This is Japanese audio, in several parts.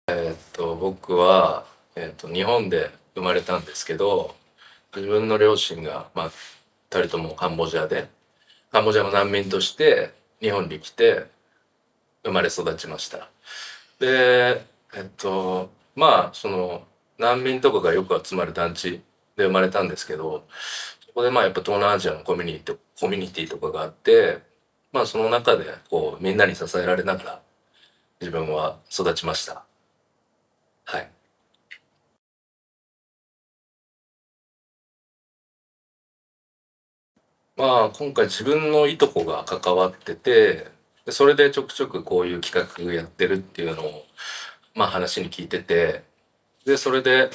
僕は、日本で生まれたんですけど、自分の両親が、2人ともカンボジアで、カンボジアの難民として日本に来て生まれ育ちました。で、その難民とかがよく集まる団地で生まれたんですけど、そこでやっぱ東南アジアのコミュニティとかがあって、その中でこうみんなに支えられながら自分は育ちました。はい。今回自分のいとこが関わってて、で、それでちょくちょくこういう企画やってるっていうのを、話に聞いてて、で、それで、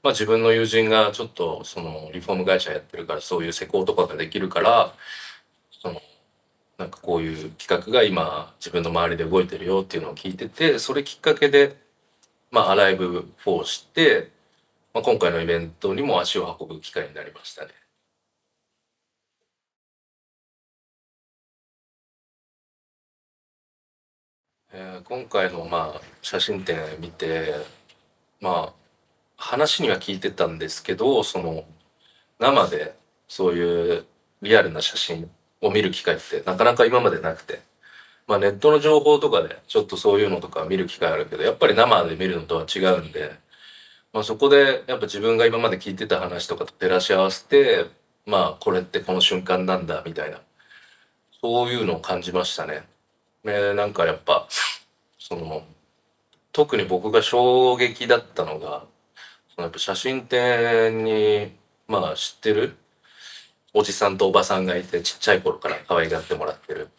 自分の友人がちょっとそのリフォーム会社やってるからそういう施工とかができるから、その、なんかこういう企画が今自分の周りで動いてるよっていうのを聞いてて、それきっかけで、アライブ4を知って、今回のイベントにも足を運ぶ機会になりましたね。今回の写真展見て、まあ話には聞いてたんですけど、その生でそういうリアルな写真を見る機会ってなかなか今までなくて、ネットの情報とかでちょっとそういうのとか見る機会あるけど、やっぱり生で見るのとは違うんで、そこでやっぱ自分が今まで聞いてた話とかと照らし合わせて、これってこの瞬間なんだみたいな、そういうのを感じましたね。なんかやっぱその特に僕が衝撃だったのが、やっぱ写真展に知ってるおじさんとおばさんがいて、ちっちゃい頃から可愛がってもらってる。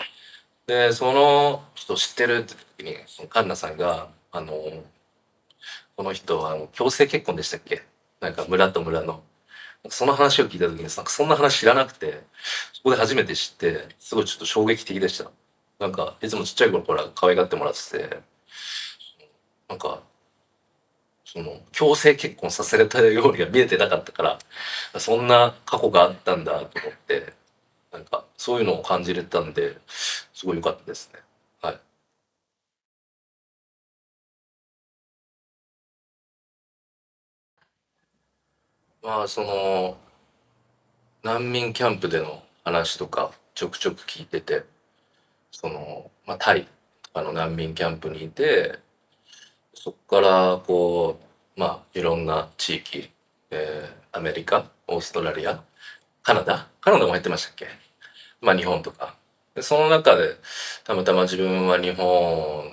で、その人知ってるって時に、そのカンナさんが、この人は強制結婚でしたっけ、なんか村と村の。その話を聞いた時に、なんかそんな話知らなくて、そこで初めて知って、すごいちょっと衝撃的でした。なんか、いつもちっちゃい頃から可愛がってもらってて、なんか、その、強制結婚させられたようには見えてなかったから、そんな過去があったんだと思って、なんか、そういうのを感じれたんで、すごい良かったですね。はい。その、難民キャンプでの話とかちょくちょく聞いてて、タイとかの難民キャンプにいて、そこからこう、いろんな地域、アメリカ、オーストラリア、カナダも入ってましたっけ、日本とか。で、その中で、たまたま自分は日本っ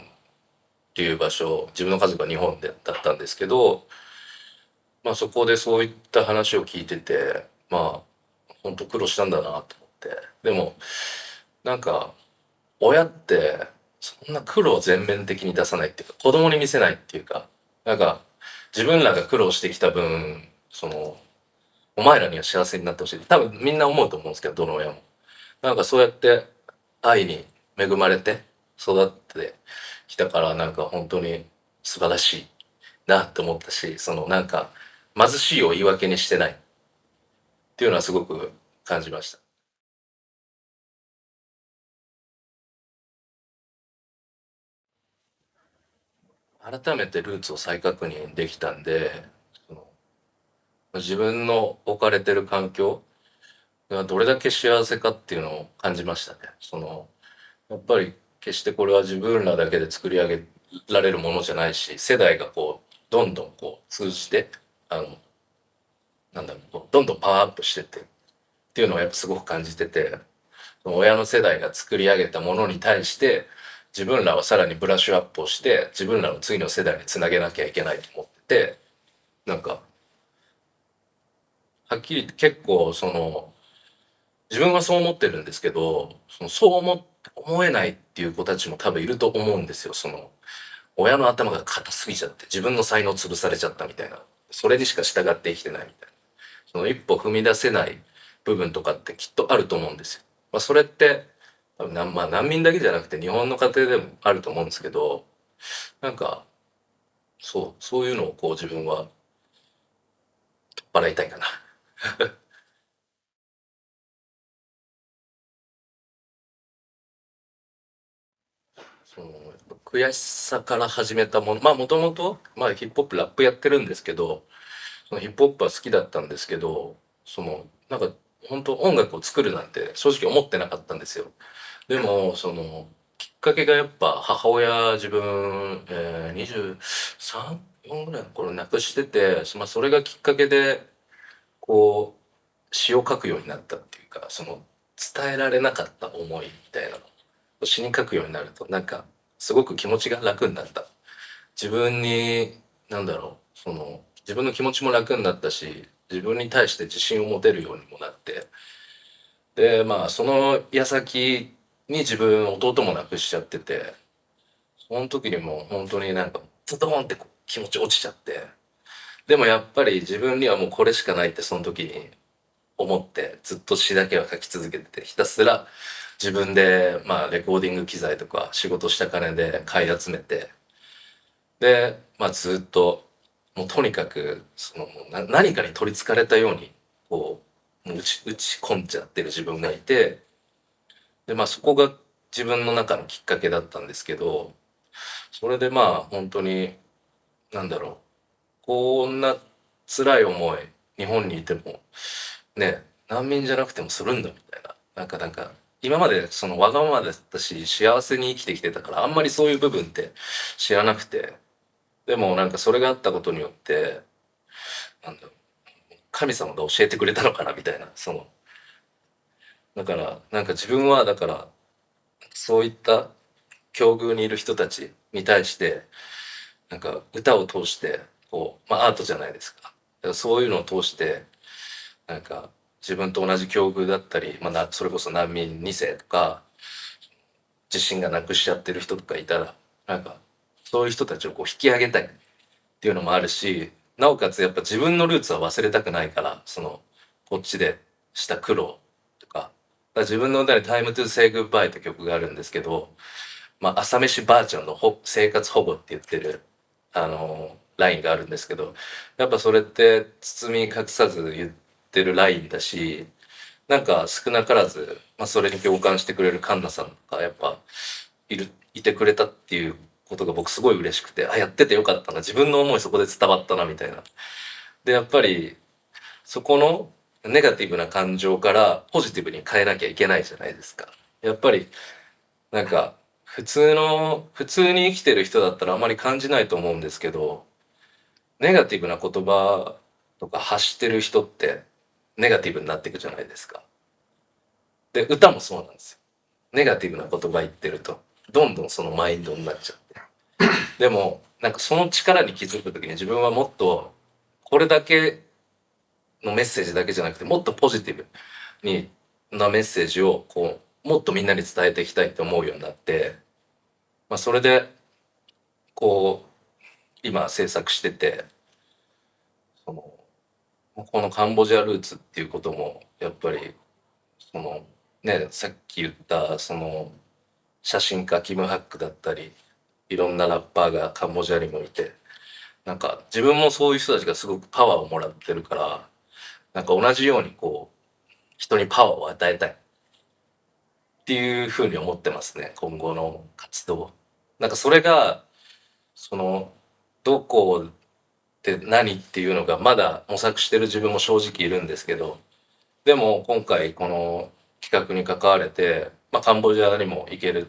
ていう場所、自分の家族は日本でだったんですけど、そこでそういった話を聞いてて、本当苦労したんだなと思って。でも、なんか、親って、そんな苦労を全面的に出さないっていうか、子供に見せないっていうか、なんか、自分らが苦労してきた分、お前らには幸せになってほしい。多分みんな思うと思うんですけど、どの親も。なんかそうやって愛に恵まれて育ってきたから、なんか本当に素晴らしいなって思ったし、なんか貧しいを言い訳にしてないっていうのはすごく感じました。改めてルーツを再確認できたんで、その自分の置かれてる環境がどれだけ幸せかっていうのを感じましたね。やっぱり決してこれは自分らだけで作り上げられるものじゃないし、世代がこうどんどんこう通じて、あのなんだろう、こうどんどんパワーアップしてっていうのをやっぱすごく感じてて、その親の世代が作り上げたものに対して自分らはさらにブラッシュアップをして自分らの次の世代につなげなきゃいけないと思ってて、なんかはっきり言って結構自分はそう思ってるんですけど、そう思えないっていう子たちも多分いると思うんですよ。親の頭が硬すぎちゃって自分の才能潰されちゃったみたいな。それにしか従って生きてないみたいな。その一歩踏み出せない部分とかってきっとあると思うんですよ。それって多分難民だけじゃなくて日本の家庭でもあると思うんですけど、なんかそういうのをこう自分は取っ払いたいかな。その悔しさから始めたもの、まあもともと、まあヒップホップラップやってるんですけど、そのヒップホップは好きだったんですけど、なんか本当音楽を作るなんて正直思ってなかったんですよ。でもきっかけがやっぱ母親自分、23、4ぐらいの頃亡くしてて、まあ、それがきっかけでこ詩を書くようになったっていうか、伝えられなかった思いみたいなのを詩に書くようになると、なんかすごく気持ちが楽になった。自分に、なんだろう、自分の気持ちも楽になったし、自分に対して自信を持てるようにもなって、でまあその矢先に自分弟も亡くしちゃってて、その時にもう本当になんかズドーンってこう気持ち落ちちゃって、でもやっぱり自分にはもうこれしかないってその時に思って、ずっと詩だけは書き続けてて、ひたすら自分でまあレコーディング機材とか仕事した金で買い集めて、でまあずっともうとにかく何かに取りつかれたようにこもう打ち込んじゃってる自分がいて、でまあそこが自分の中のきっかけだったんですけど、それでまあ本当に、なんだろう、こんな辛い思い日本にいてもね、難民じゃなくてもするんだみたいな、なんか今までそのわがままだったし幸せに生きてきてたから、あんまりそういう部分って知らなくて、でもなんかそれがあったことによって、なんだろう、神様が教えてくれたのかなみたいな、だからなんか自分はだからそういった境遇にいる人たちに対して、なんか歌を通してまあアートじゃないですか。だからそういうのを通してなんか自分と同じ境遇だったり、まあ、それこそ難民2世とか自信がなくしちゃってる人とかいたら、なんかそういう人たちをこう引き上げたいっていうのもあるし、なおかつやっぱ自分のルーツは忘れたくないから、こっちでした苦労とか、だから自分の歌に「タイムトゥ Say Goodbye」って曲があるんですけど、まあ、朝飯ばあちゃんの生活保護って言ってる、ラインがあるんですけど、やっぱそれって包み隠さず言ってるラインだし、なんか少なからず、まあ、それに共感してくれるカンナさんがやっぱいてくれたっていうことが僕すごい嬉しくて、あ、やっててよかったな、自分の思いそこで伝わったなみたいな。で、やっぱりそこのネガティブな感情からポジティブに変えなきゃいけないじゃないですか。やっぱりなんか普通に生きてる人だったらあまり感じないと思うんですけど、ネガティブな言葉とか発してる人ってネガティブになっていくじゃないですか。で、歌もそうなんですよ。ネガティブな言葉言ってると、どんどんそのマインドになっちゃって。でも、なんかその力に気づくときに自分はもっと、これだけのメッセージだけじゃなくて、もっとポジティブなメッセージを、もっとみんなに伝えていきたいって思うようになって、まあそれで、こう、今制作してて、その、このカンボジアルーツっていうことも、やっぱり、その、さっき言った、写真家キム・ハックだったり、いろんなラッパーがカンボジアにもいて、なんか自分もそういう人たちがすごくパワーをもらってるから、なんか同じように人にパワーを与えたいっていうふうに思ってますね、今後の活動。なんかそれが、その、どこで何っていうのがまだ模索してる自分も正直いるんですけど、でも今回この企画に関われて、まあカンボジアにも行ける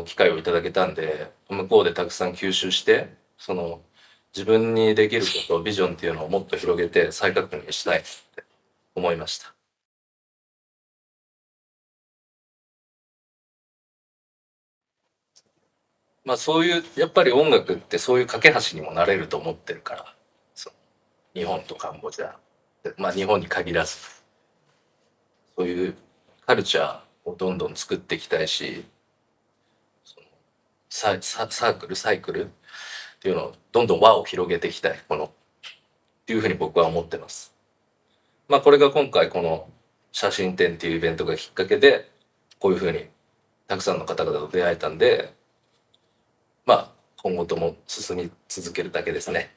機会をいただけたんで、向こうでたくさん吸収して、自分にできることビジョンっていうのをもっと広げて再確認したいって思いました。まあそういうやっぱり音楽ってそういう架け橋にもなれると思ってるから、そう日本とカンボジア、まあ日本に限らず、そういうカルチャーをどんどん作っていきたいし、サイクルっていうのをどんどん輪を広げていきたい、っていうふうに僕は思ってます。まあこれが今回この写真展っていうイベントがきっかけで、こういうふうにたくさんの方々と出会えたんで、まあ今後とも進み続けるだけですね。